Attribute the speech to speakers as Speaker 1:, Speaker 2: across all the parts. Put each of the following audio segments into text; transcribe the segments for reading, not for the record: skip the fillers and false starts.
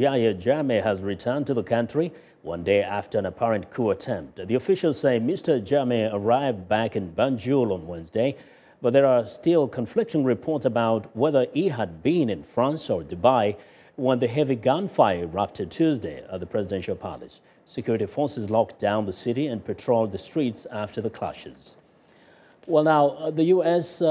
Speaker 1: Yahya Jammeh has returned to the country one day after an apparent coup attempt. The officials say Mr. Jammeh arrived back in Banjul on Wednesday, but there are still conflicting reports about whether he had been in France or Dubai when the heavy gunfire erupted Tuesday at the presidential palace. Security forces locked down the city and patrolled the streets after the clashes. Well, now, the U.S.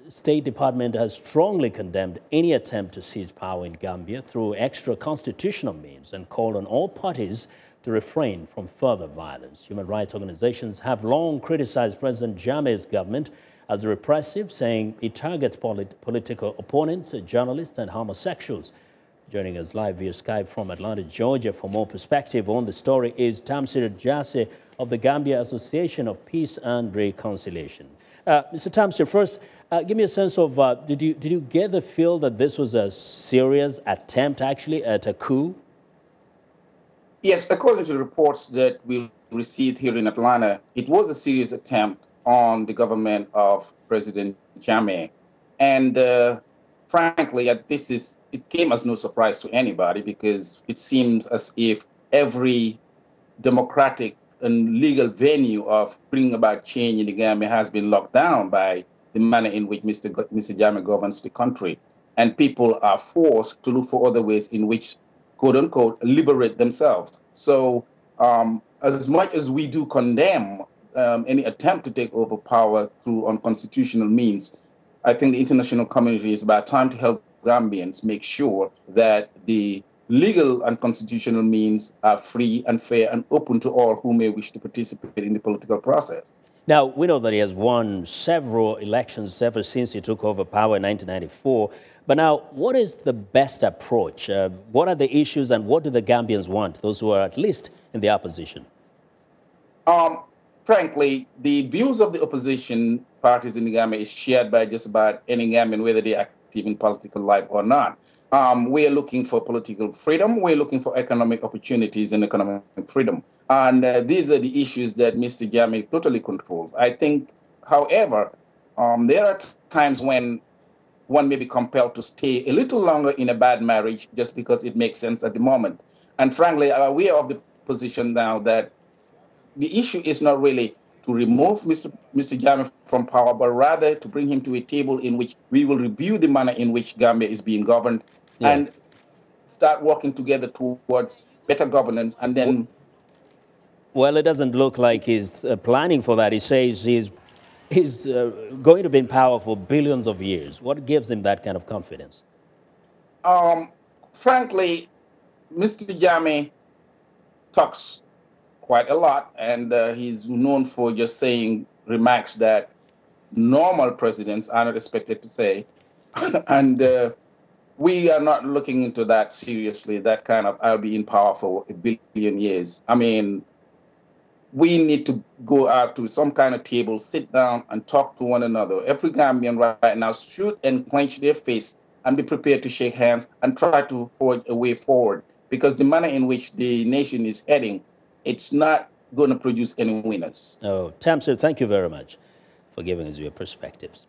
Speaker 1: State Department has strongly condemned any attempt to seize power in Gambia through extra-constitutional means and called on all parties to refrain from further violence. Human rights organizations have long criticized President Jammeh's government as repressive, saying it targets political opponents, journalists, and homosexuals. Joining us live via Skype from Atlanta, Georgia, for more perspective on the story is Jammeh of the Gambia Association of Peace and Reconciliation. Mr. Tamsir, first, give me a sense of, did you get the feel that this was a serious attempt, actually, at a coup?
Speaker 2: Yes, according to the reports that we received here in Atlanta, it was a serious attempt on the government of President Jammeh. And frankly, it came as no surprise to anybody, because it seems as if every democratic and legal venue of bringing about change in the Gambia has been locked down by the manner in which Mr. Jammeh governs the country. And people are forced to look for other ways in which, quote unquote, liberate themselves. So as much as we do condemn any attempt to take over power through unconstitutional means, I think the international community is about time to help Gambians make sure that the legal and constitutional means are free and fair and open to all who may wish to participate in the political process.
Speaker 1: Now, we know that he has won several elections ever since he took over power in 1994. But now, what is the best approach? What are the issues and what do the Gambians want, those who are at least in the opposition?
Speaker 2: Frankly, the views of the opposition parties in the Gambia is shared by just about any Gambian, whether they're active in political life or not. We are looking for political freedom. We're looking for economic opportunities and economic freedom. And these are the issues that Mr. Jammeh totally controls. I think, however, there are times when one may be compelled to stay a little longer in a bad marriage just because it makes sense at the moment. And frankly, we are of the position now that the issue is not really to remove Mr. Jammeh from power, but rather to bring him to a table in which we will review the manner in which Gambia is being governed and start working together towards better governance. And then,
Speaker 1: well, it doesn't look like he's planning for that. He says he's going to be in power for billions of years. What gives him that kind of confidence?
Speaker 2: Frankly, Mr. Jammeh talks quite a lot, and he's known for just saying remarks that normal presidents are not expected to say. And we are not looking into that seriously, that kind of I'll be in power for a billion years. I mean, we need to go out to some kind of table, sit down and talk to one another. Every Gambian right now should clench their fist and be prepared to shake hands and try to forge a way forward, because the manner in which the nation is heading, it's not going to produce any winners.
Speaker 1: Oh, Tamsir, thank you very much for giving us your perspectives.